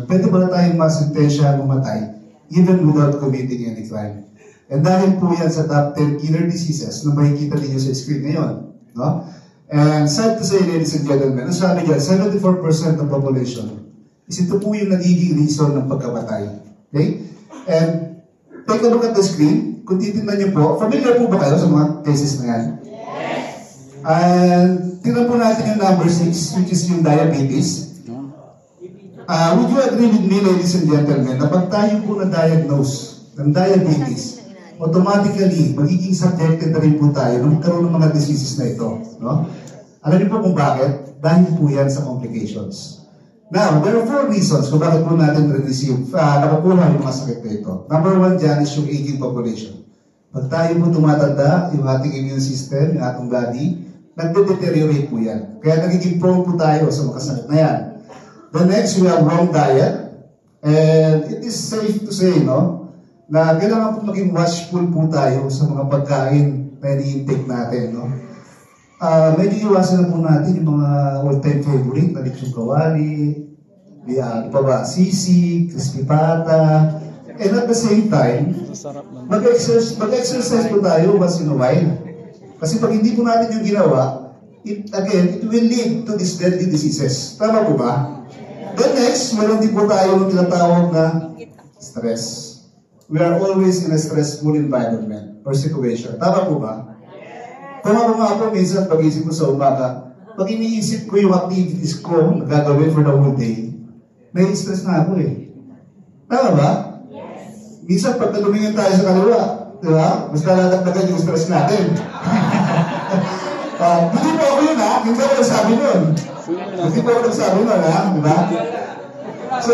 pwede ba na tayong masentensya mamatay even without committing any crime. And dahil po yan sa top 10 killer diseases na makikita ninyo sa screen ngayon. No? And sad to say, ladies and gentlemen, ang sabi dyan, 74% ng population is ito po yung nagiging reason ng pagkamatay. Okay? And take a look at the screen. Kung titignan nyo po, familiar po ba kayo sa mga cases na yan? Yes! And tingnan po natin yung number 6, which is yung diabetes. Would you agree with me, ladies and gentlemen, na pag tayo po na-diagnose ng diabetes, automatically, magiging subjected na rin po tayo na magkaroon ng mga diseases na ito. No? Alam niyo po kung bakit? Dahil po yan sa complications. Now, there are 4 reasons kung bakit po natin nakukuha yung mga sakit na ito. Number 1 dyan is yung aging population. Pag tayo po tumatanda, yung ating immune system, yung ating body, nagde-deteriorate po yan. Kaya nagiging prone po tayo sa mga sakit na yan. The next, we have wrong diet. And it is safe to say, no, na kailangan po maging watchful po tayo sa mga pagkain na ini-intake natin, no. Medyo iwasan na po natin yung mga all-time favorite na lechong kawali, sisig, crispy pata, and at the same time, mag-exercise po tayo once in a while. Kasi pag hindi po natin yung ginawa, it will lead to these deadly diseases. Tama po ba? Then next, meron din po tayo ng tinatawag na stress. We are always in a stressful environment or situation. Tama po ba? Tama po nga po, minsan pag-isip ko sa umaga, pag iniisip ko yung activities ko na gagawin for the whole day, nai-stress na ako eh. Tama ba? Yes. Minsan pag natumingin tayo sa kaliwa, di ba? Mas nalalagdagan yung stress natin. Hindi po ako yun ha, hindi ako nagsabi nun. Hindi po ako nagsabi nun ha, di ba? So,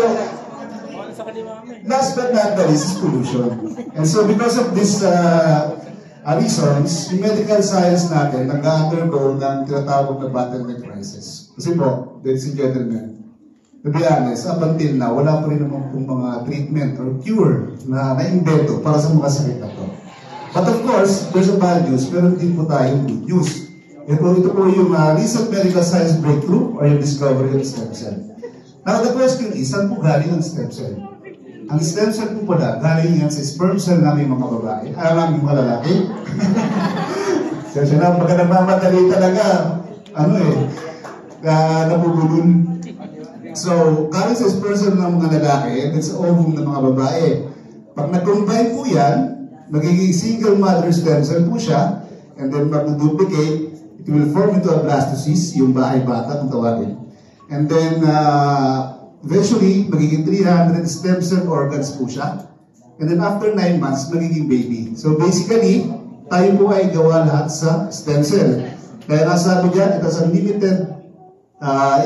last but not the least is pollution. And so because of this reasons, yung medical science natin nag-undergo ng tinatawag na bottleneck crisis. Kasi po, ladies and gentlemen, to be honest, up until now, wala pa rin naman pong mga treatment or cure na na-invento para sa mga sakit na to. But of course, there's a bad news, pero din po tayong good news. Ito po yung recent medical science breakthrough or yung discovery of stem cell. Now, the question is, saan po galing ang stem cell? Ang stem cell po pala, galing yan sa sperm cell namin mga babae, namin mga lalaki. Kasi na, pagka nagmamadali talaga, napubulun. So, galing sa sperm cell ng mga lalaki, that's ovum ng mga babae. Pag nag-combine po yan, magiging single mother stem cell po siya, and then mag-duplicate, it will form into a blastocyst, yung bahay bata kung tawagin. And then, eventually, magiging 300 stem cell organs po siya. And then after 9 months, magiging baby. So basically, tayo po ay gawa lahat sa stem cell. Kaya nasabi dyan, it has unlimited,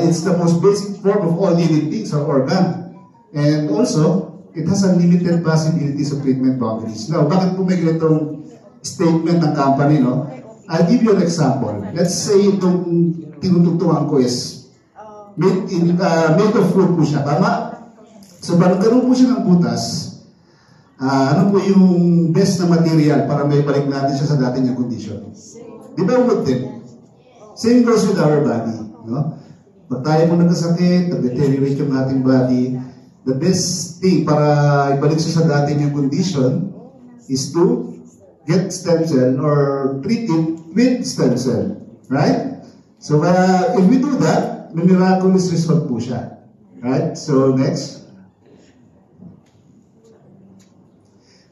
it's the most basic form of all living things or organ. And also, it has unlimited possibilities of treatment boundaries. Now, bakit po may ganitong statement ng company, no? I'll give you an example. Let's say itong tinutugtungan ko is made of fruit po siya, tama? So, para magkaroon po siya ng butas, ano po yung best na material para may balik natin siya sa dati niyang condition? Di ba wood din? Same goes with our body. No? Pag tayo po nagkasakit, nag-deteriorate yung ating body, the best thing para ibalik siya sa dati niyang condition is to get stem cell or treat it with stem cell. Right? So, if we do that, may miraculous result po siya. Right? So, next.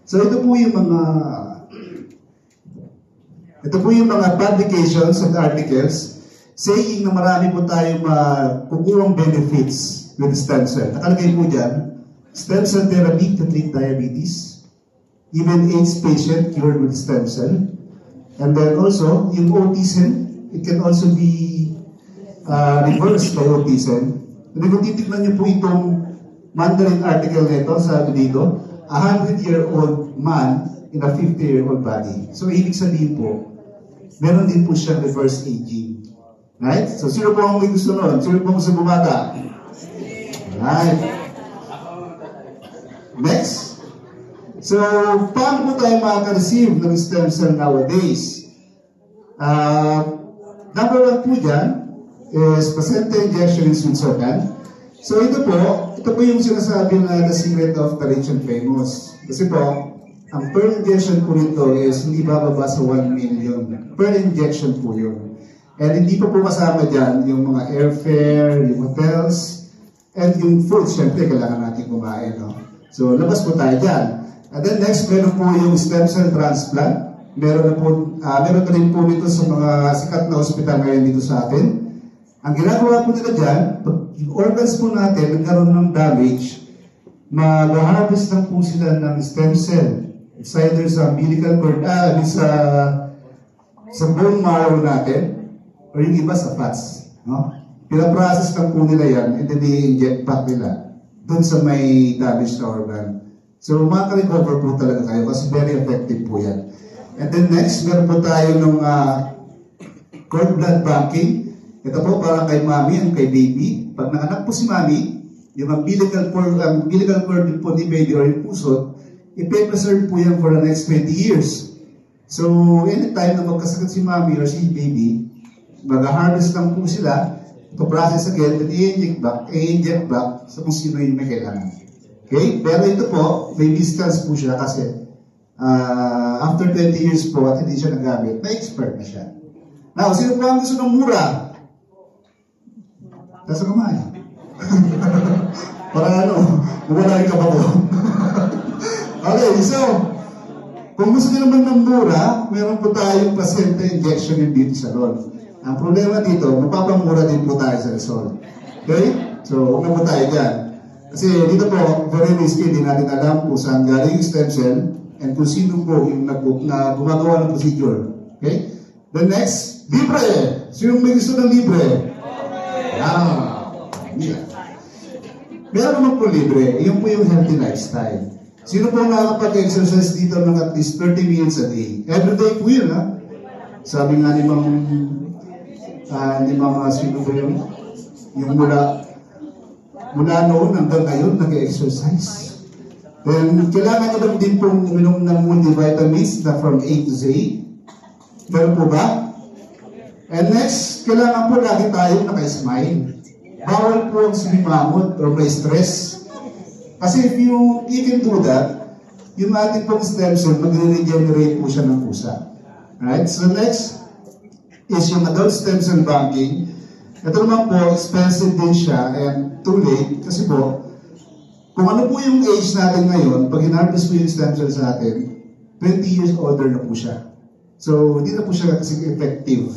So, ito po yung mga publications and articles saying na marami po tayong kukuhang benefits with stem cell. Nakalagay po dyan, stem cell therapy to treat diabetes, even AIDS patient cured with stem cell, and then also, yung autism, it can also be reversed by autism. And kung titignan niyo po itong Mandarin article nito, sabi dito, 100-year-old man in a 50-year-old body. So, ibig sabihin po, meron din po siya reverse aging. Right? So, sino po ang may gusto nun? Sino po ang gusto bumata? Right. Next. So, paano po tayo makaka-receive ng stem cell nowadays? Number 1 po dyan is placenta injection in Switzerland. So ito po, ito po yung sinasabi na the secret of the rich and famous. Kasi po, ang per injection po nito is hindi bababa sa 1 million. Per injection po yun. And hindi pa po kasama dyan yung mga airfare, yung hotels, and yung food. Siyempre, kailangan natin kumain. No? So, labas po tayo dyan. And then next, meron po yung stem cell transplant. Meron na rin po nito sa mga sikat na ospital ngayon dito sa atin. Ang ginagawa po nila dyan, yung organs po natin, nagkaroon ng damage, mag-harvest lang po sila ng stem cell. It's either sa umbilical cord, sa bone marrow natin, or yung iba sa fats. No? Pinaprocess lang po nila yan, and then i-inject back nila dun sa may damage na organ. So, maka-recover po talaga kayo kasi very effective po yan. And then next, meron po tayo ng cord blood banking. Ito po parang kay mami and kay baby. Pag naanak po si mami, yung umbilical cord po ni baby or yung puso, ipe-preserve po yan for the next 20 years. So, anytime na magkasakit si mami or si baby, mag-harvest lang po sila, ito-process again, then i-inject back sa kung sino yung may kailangan. Okay? Pero ito po, may distance po siya kasi after 20 years po at hindi siya nagamit, na-expert na siya. Now, sino po ang gusto ng mura? Nasa kamay. Para mawala ka ba ko? Okay, so, kung gusto nyo naman ng mura, meron po tayong placenta injection in dito sa Lord. Ang problema dito, mapapamura din po tayo sa result. Okay? So, huwag na po tayo dyan. Kasi dito po, very risky, hindi natin alam kung saan galing yung stem cell and kung sino po yung na gumagawa ng procedure. Okay? The next, libre. Sino may gusto ng libre? Yeah. Meron naman po libre. Iyon po yung healthy lifestyle. Sino po nakakapag-exercise dito ng at least 30 minutes a day? Every day po yun, ha? Sabi nga ni Mama, sino po yun? Yung mula noon hanggang ngayon, nag-exercise. Then, kailangan nyo lang din pong uminom ng multivitamins na from A to Z. Meron po ba? And next, kailangan po lagi tayong naka-smile. Bawal po ang sumimamot or may stress. Kasi if you can do that, yung ating pong stem cell, mag-regenerate po siya ng pusa. Alright? So next is yung adult stem cell banking. Ito naman po, expensive din siya and too late kasi po, kung ano po yung age natin ngayon, pag in-harvest po yung stem cell sa atin, 20 years older na po siya. So, hindi na po siya kasi effective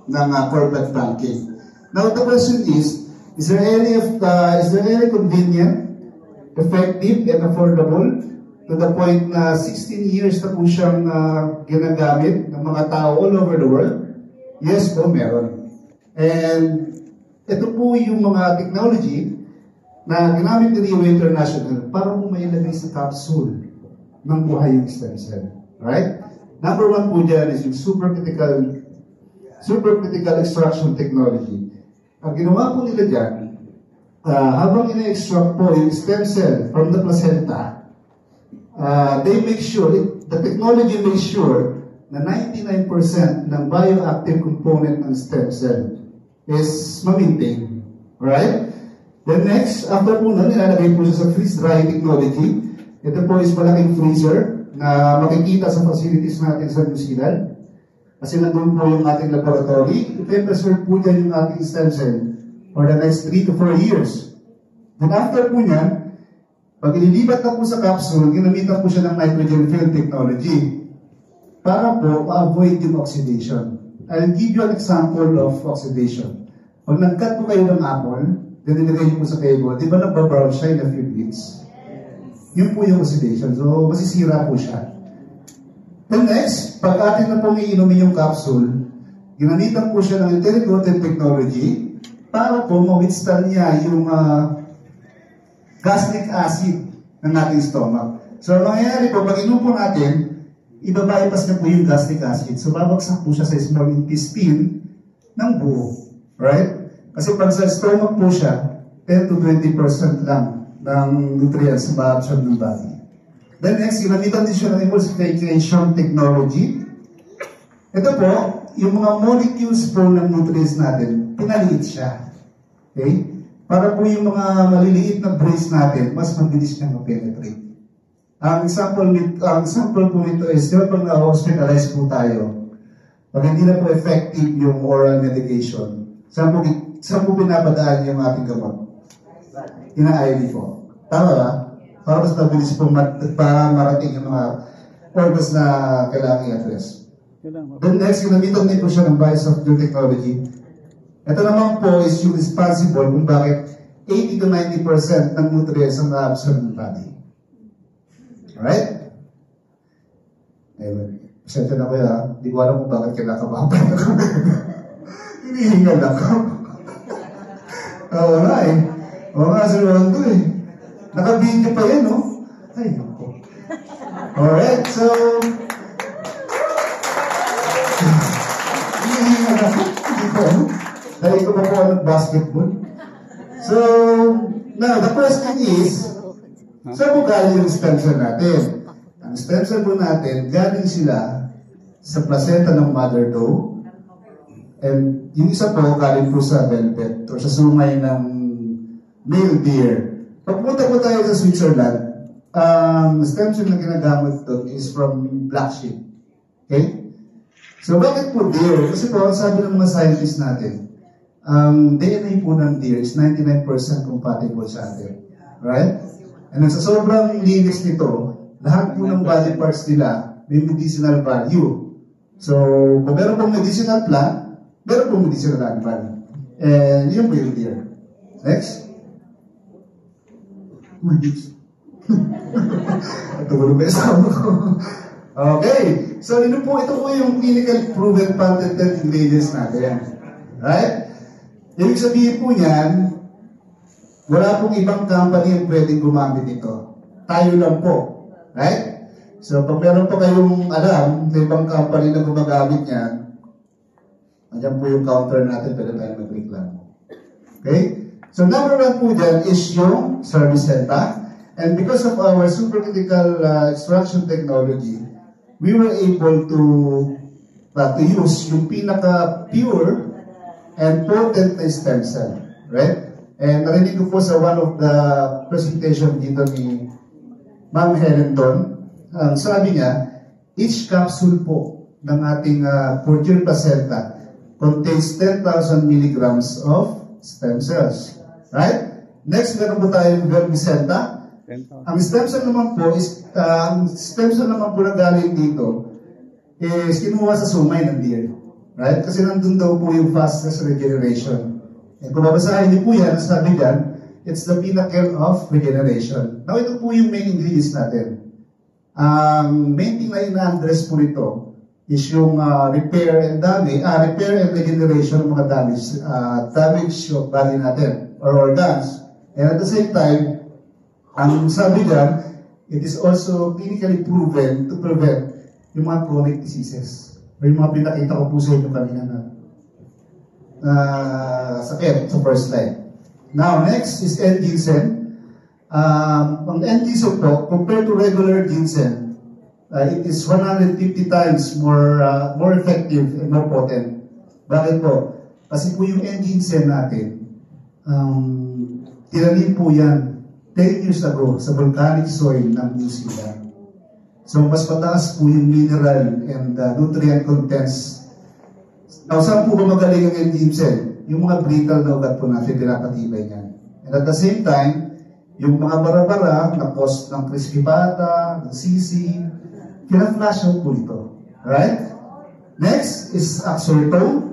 ng cord blood banking. Now, the question is there any convenient, effective, and affordable to the point na 16 years na po siyang ginagamit ng mga tao all over the world? Yes po, meron. And ito po yung mga technology na ginamit ni Rio International para po mailagay sa capsule ng buhay yung stem cell. Right? Number one po dyan is yung supercritical extraction technology. Ang ginawa po nila dyan, habang ina-extract po yung stem cell from the placenta, they make sure, the technology makes sure na 99% ng bioactive component ng stem cell is ma-maintain. Right? Then next, after po nun, nilalagay po siya sa freeze-drying technology. Ito po is malaking freezer na makikita sa facilities natin sa New Zealand. Kasi nandun po yung ating laboratory. Ipe-preserve po dyan yung ating stem cell for the next 3 to 4 years. Then after po niyan, pag ililipat na po sa capsule, ginamitan po siya ng nitrogen film technology para po ma-avoid yung oxidation. I'll give you an example of oxidation. Pag nag-cut po kayo ng apple, then nilagay niyo po sa table, di ba nagpa-brown siya in a few minutes? Yun po yung oxidation. So, masisira po siya. Then next, pag atin na pong iinumin yung capsule, ginamitan po siya ng intelligent technology para po ma-withstand niya yung gastric acid ng ating stomach. So, ang mangyayari po, pag inom po natin, ibabypass na po yung gastric acid. So, babagsak po siya sa small intestine ng buo. Right? Kasi pag sa stomach po siya, 10 to 20% lang ng nutrients na ma-absorb ng body. Then next, ginamitan din siya ng emulsification technology. Ito po, yung mga molecules po ng nutrients natin, pinaliit siya. Okay? para po yung mga maliliit na brace natin, mas mabilis niyang ma-penetrate. Ang example po nito is, di ba pag na-hospitalize po tayo, pag hindi na po effective yung oral medication, saan po pinapadaan yung ating gamot? Ina-IV po. Tama ba? Para mas mabilis po para marating yung mga organs na kailangan i-address. Then next, ginamitan din po siya ng biosoftware technology. Ito naman po is yung responsible kung bakit 80 to 90% ng nutrients ang na-absorb ng body. Alright? Anyway, pasensya na ko yan. Hindi ko alam kung bakit kinakabahan ako. Hinihingal ako. Oo nga eh. Oo nga, Sir Rondo eh. Naka-video pa yan, no? Ay, ako. Alright, so... hinihingal ako. Hindi ko ano. Dahil ko pa po basketball. So, now, the question is, saan po galing yung stem cell natin? Ang stem cell po natin, galing sila sa placenta ng mother doe. And yung isa po, galing po sa velvet or sa sungay ng male deer. Pagpunta po tayo sa Switzerland, stem cell na ginagamit doon is from black sheep. Okay? So, bakit po deer? Kasi po, ang sabi ng mga scientists natin, DNA po ng deer is 99% compatible sa atin. Right? And sa sobrang linis nito, lahat po ng body parts nila may medicinal value. So, kung meron pong medicinal plant, meron pong medicinal animal. And yun po yung deer. Next. Ito ko na ba ko. Okay. So, ito po yung clinical proven patented ingredients natin. Right? Ibig sabihin po niyan, wala pong ibang company ang pwedeng gumamit ito. Tayo lang po. Right? So, pag meron pa kayong alam na ibang company na gumagamit niyan, andyan po yung counter natin, pwede tayo mag-reklamo. Okay? So, number one po dyan is yung service center. And because of our supercritical extraction technology, we were able to use yung pinaka-pure and potent na stem cell. Right? And narinig ko po sa one of the presentation dito ni Ma'am Helen Don, ang sabi niya, each capsule po ng ating pure placenta contains 10,000 milligrams of stem cells. Right? Next, meron po tayong vermicenta. Ang stem cell naman po is, ang stem cell naman po na galing dito is kinuha sa sumay ng deer. Right? Kasi nandun daw po yung fastest regeneration. And kung babasahin niyo po yan, sabi dyan, it's the pinnacle of regeneration. Now, ito po yung main ingredients natin. Ang main thing na ina-address po nito is yung repair and regeneration ng mga damage of body natin or organs. And at the same time, ang sabi dyan, it is also clinically proven to prevent yung mga chronic diseases. O yung mga pinakita ko po sa inyo kanina na sakit sa first slide. Now, next is N-ginseng. Ang N-ginseng po, compared to regular ginseng, it is 150 times more effective and more potent. Bakit po? Kasi po yung N-ginseng natin, tinanim po yan 10 years ago sa volcanic soil ng New Zealand. So, mas mataas po yung mineral and nutrient contents. Now, saan po ba magaling ang N-ginseng? Yung mga brittle na ugat po natin, pinapatibay niyan. And at the same time, yung mga bara-bara na cause ng crispy pata, ng sisi, kina-flash out po ito. Alright? Next is axolotl.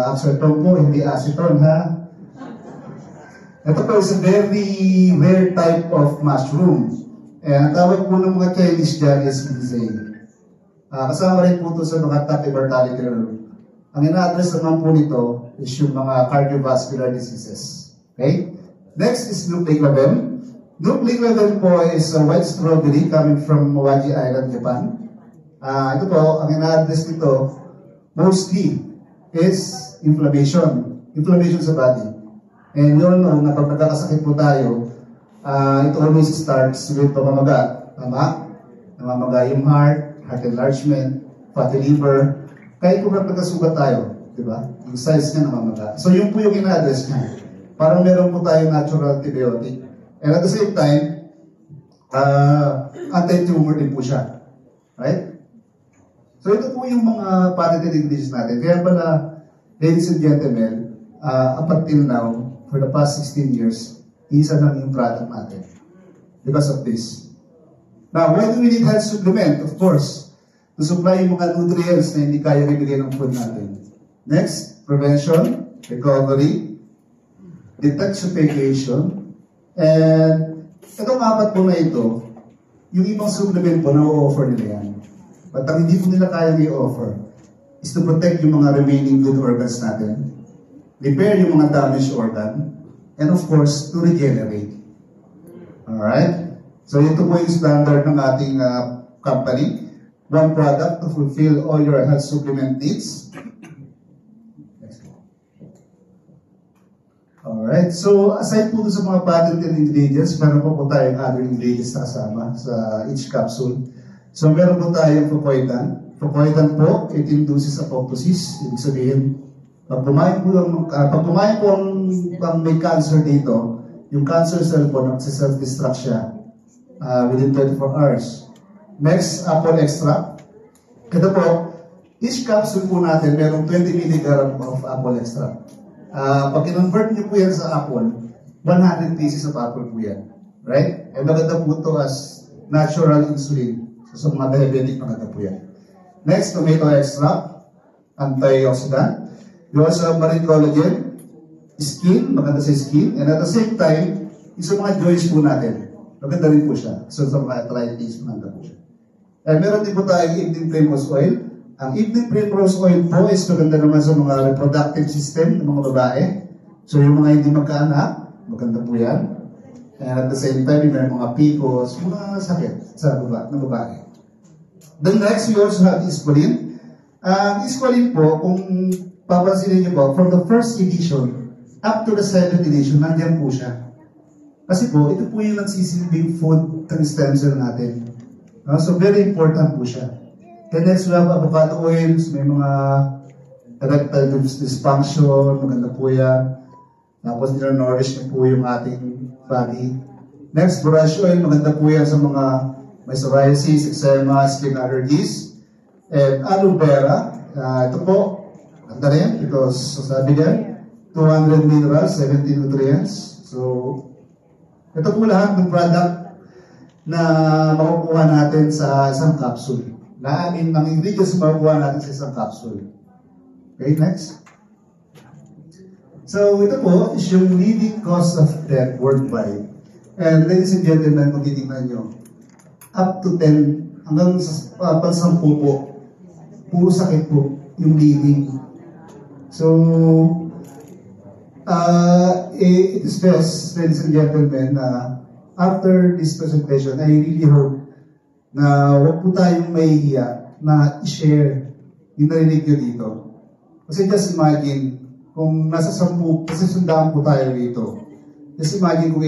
Axolotl po, hindi acetone, ha? Ito po is a very rare type of mushroom. And ang tawag po ng mga Chinese dyan is ginseng. Kasama rin po ito sa mga top immortality rule. Ang ina-address naman po nito is yung mga cardiovascular diseases. Okay? Next is nucleic level. Nucleic level po is a white strawberry coming from Mawaji Island, Japan. Ito po, ang ina-address nito mostly is inflammation. Inflammation sa body. And yun, kapag nagkakasakit po tayo, it always starts with pamamaga. Tama? Namamaga yung heart enlargement, fatty liver. Kahit kung nagkasugat tayo, di ba? Yung size niya namamaga. So yun po yung ina-address niya. Parang meron po tayong natural antibiotic. And at the same time, anti-tumor din po siya. Right? So ito po yung mga patented ingredients natin. Kaya pala, ladies and gentlemen, up until now, for the past 16 years, isa lang yung product natin. Because of this. Now, why do we need health supplement? Of course, to supply yung mga nutrients na hindi kaya ibigay ng food natin. Next, prevention, recovery, detoxification, and itong apat po na ito, yung ibang supplement po na-offer nila yan. But ang hindi po nila kaya i-offer is to protect yung mga remaining good organs natin, repair yung mga damaged organ, and of course, to regenerate. Alright? So ito po yung standard ng ating company. One product to fulfill all your health supplement needs. Alright, so aside po sa mga patented ingredients, meron po tayong other ingredients na kasama sa each capsule. So meron po tayong fucoidan. Fucoidan po, 18 doses apoptosis. Ibig sabihin, pag kumain po ang may cancer dito, yung cancer cell po nagsiself-destruct siya within 24 hours. Next, apple extract. Ito po, each capsule po natin, merong 20 mg of apple extract. Pag kinonvert niyo po yan sa apple, 100 pieces of apple po yan. Right? And maganda po ito as natural insulin. So, sa mga diabetic, maganda po yan. Next, tomato extract, antioxidant. We also have marine collagen, skin, maganda sa skin. And at the same time, sa mga joints po natin, maganda rin po siya. So, sa mga arthritis, maganda po siya. And meron din po tayong evening primrose oil. Ang evening primrose oil po is maganda naman sa mga reproductive system ng mga babae. So yung mga hindi magkaanak, maganda po yan. And at the same time, may mga PCOS, mga sakit sa ng babae. Then next, we also have Iscolin. Iscolin po, kung papansinin niyo po, from the first edition up to the 7th edition, nandiyan po siya. Kasi po, ito po yung nagsisilbing food ng stem cell natin. So very important po siya. Then next, we have avocado oils, may mga erectile dysfunction, maganda po yan. Tapos nila-nourish na po yung ating body. Next, borage oil, maganda po yan sa mga may psoriasis, eczema, skin allergies. And aloe vera, ito po, maganda rin because sabi niya, 200 minerals, 70 nutrients. So, ito po lahat ng product na makukuha natin sa isang capsule. Ang ingredients na makukuha natin sa isang capsule. Okay, next. So, ito po is yung leading cause of death worldwide. And ladies and gentlemen, kung titignan nyo, up to 10, hanggang pang 10 po, puro sakit po yung leading. So, it is best, ladies and gentlemen, after this presentation, I really hope na huwag po tayong mahihiya na i-share yung narinig nyo dito. Kasi just imagine, kung nasa 10, kasi sundaan po tayo dito. Just imagine kung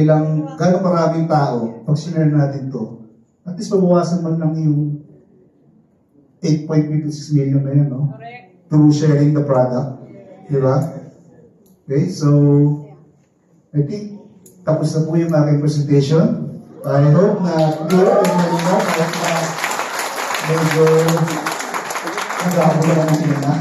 gano'ng maraming tao, pag sinare natin to, at least mabawasan man lang yung 8.56 million na yun, no? Through sharing the product. Di ba? Okay, so, I think, tapos na po yung aking presentation. I hope na clear and malinaw kahit na medyo nag-aabulan naman sila.